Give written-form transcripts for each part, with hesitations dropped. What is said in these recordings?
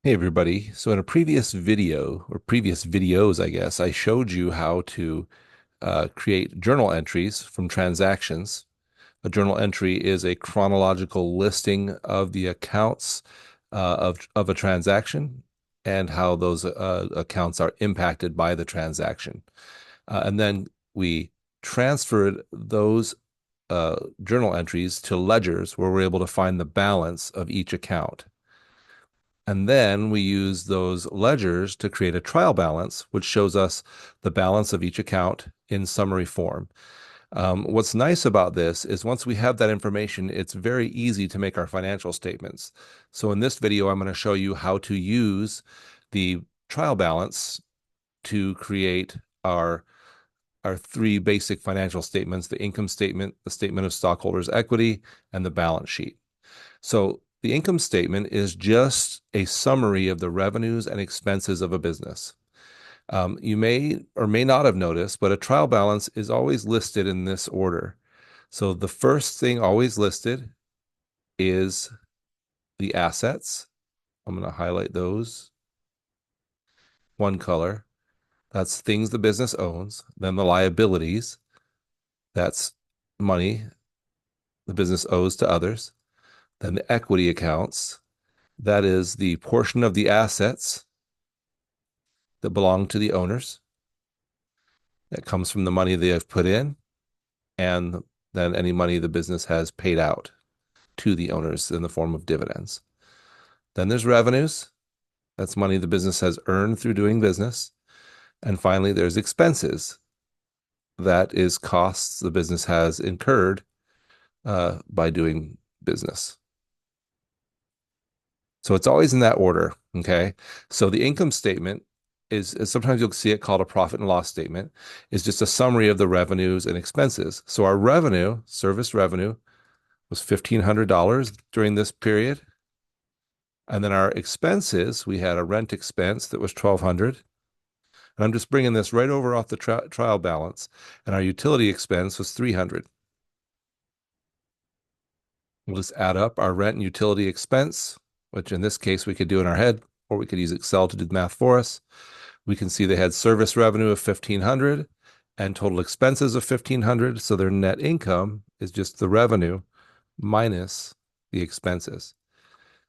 Hey everybody. So in a previous video or previous videos, I guess, I showed you how to create journal entries from transactions. A journal entry is a chronological listing of the accounts of a transaction and how those accounts are impacted by the transaction. And then we transferred those journal entries to ledgers where we're able to find the balance of each account. And then we use those ledgers to create a trial balance, which shows us the balance of each account in summary form. What's nice about this is once we have that information, it's very easy to make our financial statements. So in this video, I'm going to show you how to use the trial balance to create our three basic financial statements: the income statement, the statement of stockholders' equity, and the balance sheet. So the income statement is just a summary of the revenues and expenses of a business. You may or may not have noticed, but a trial balance is always listed in this order. So the first thing always listed is the assets. I'm going to highlight those one color. That's things the business owns. Then the liabilities. That's money the business owes to others. Then the equity accounts. That is the portion of the assets that belong to the owners. That comes from the money they have put in and then any money the business has paid out to the owners in the form of dividends. Then there's revenues. That's money the business has earned through doing business. And finally, there's expenses. That is costs the business has incurred by doing business. So it's always in that order. Okay. So the income statement is sometimes you'll see it called a profit and loss statement, is just a summary of the revenues and expenses. So our revenue, service revenue, was $1,500 during this period. And then our expenses, we had a rent expense that was $1,200. And I'm just bringing this right over off the trial balance. And our utility expense was $300. We'll just add up our rent and utility expense, which in this case we could do in our head, or we could use Excel to do the math for us. We can see they had service revenue of 1,500 and total expenses of 1,500. So their net income is just the revenue minus the expenses.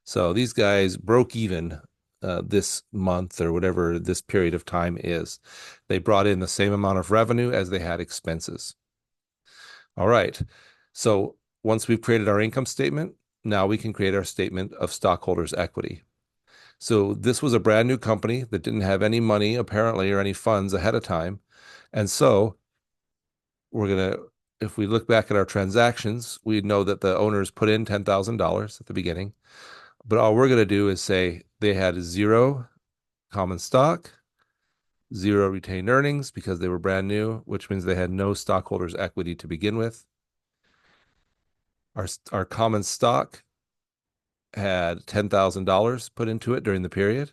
So these guys broke even this month or whatever this period of time is. They brought in the same amount of revenue as they had expenses. All right. So once we've created our income statement, now we can create our statement of stockholders' equity. So this was a brand new company that didn't have any money apparently or any funds ahead of time. And so we're going to, if we look back at our transactions, we know that the owners put in $10,000 at the beginning. But all we're going to do is say they had zero common stock, zero retained earnings because they were brand new, which means they had no stockholders' equity to begin with. Our common stock had $10,000 put into it during the period.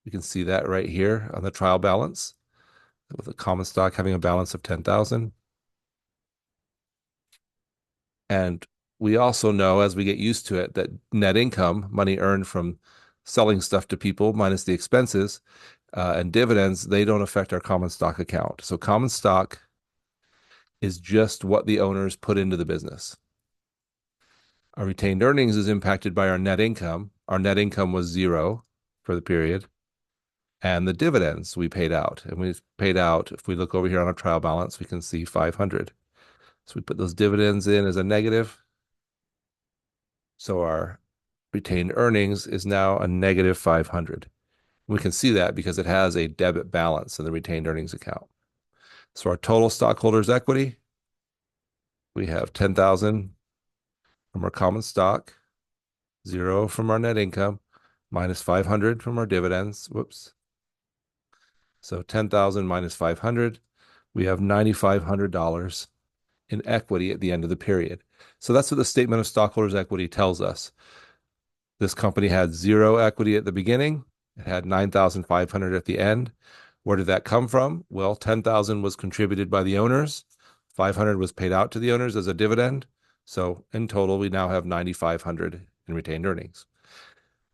You can see that right here on the trial balance, with the common stock having a balance of 10,000. And we also know as we get used to it that net income, money earned from selling stuff to people minus the expenses, and dividends, they don't affect our common stock account. So common stock is just what the owners put into the business. Our retained earnings is impacted by our net income. Our net income was zero for the period. And the dividends we paid out. And we paid out, if we look over here on our trial balance, we can see 500. So we put those dividends in as a negative. So our retained earnings is now a negative 500. We can see that because it has a debit balance in the retained earnings account. So our total stockholders' equity, we have 10,000 from our common stock, zero from our net income, minus 500 from our dividends. Whoops. So 10,000 minus 500, we have $9,500 in equity at the end of the period. So that's what the statement of stockholders' equity tells us. This company had zero equity at the beginning. It had 9,500 at the end. Where did that come from? Well, 10,000 was contributed by the owners. 500 was paid out to the owners as a dividend. So in total, we now have 9,500 in retained earnings.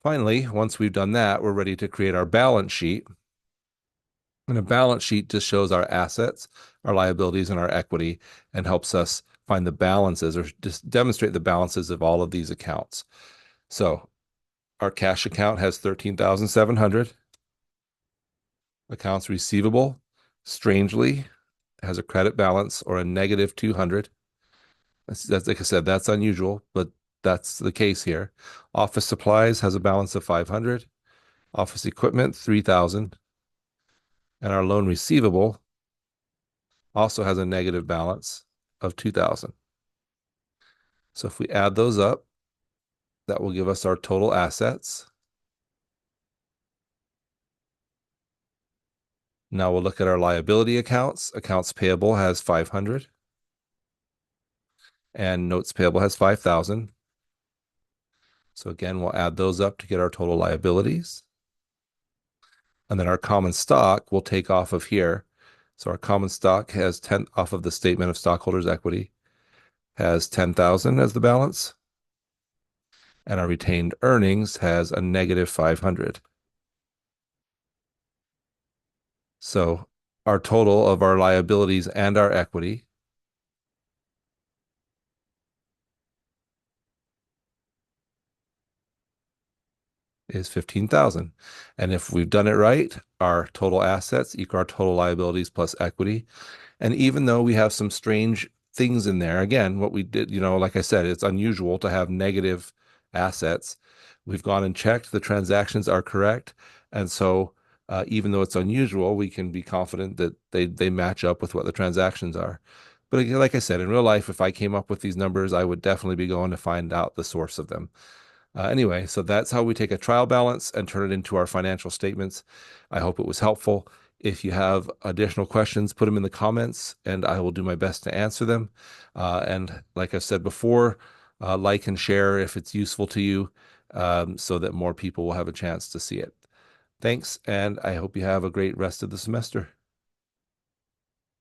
Finally, once we've done that, we're ready to create our balance sheet. And a balance sheet just shows our assets, our liabilities, and our equity, and helps us find the balances or just demonstrate the balances of all of these accounts. So our cash account has 13,700. Accounts receivable, strangely, has a credit balance or a negative 200. That's like I said, that's unusual, but that's the case here. Office supplies has a balance of 500. Office equipment, 3,000. And our loan receivable also has a negative balance of 2,000. So if we add those up, that will give us our total assets. Now we'll look at our liability accounts. Accounts payable has 500 and notes payable has 5,000. So again, we'll add those up to get our total liabilities. And then our common stock we'll take off of here. So our common stock has 10 off of the statement of stockholders' equity, has 10,000 as the balance. And our retained earnings has a negative 500. So our total of our liabilities and our equity is 15,000. And if we've done it right, our total assets equal our total liabilities plus equity. And even though we have some strange things in there, again, what we did, like I said, it's unusual to have negative assets. We've gone and checked the transactions are correct. And so even though it's unusual, we can be confident that they match up with what the transactions are. But again, like I said, in real life, if I came up with these numbers, I would definitely be going to find out the source of them. Anyway, so that's how we take a trial balance and turn it into our financial statements. I hope it was helpful. If you have additional questions, put them in the comments and I will do my best to answer them. And like I said before, like and share if it's useful to you, so that more people will have a chance to see it. Thanks, and I hope you have a great rest of the semester.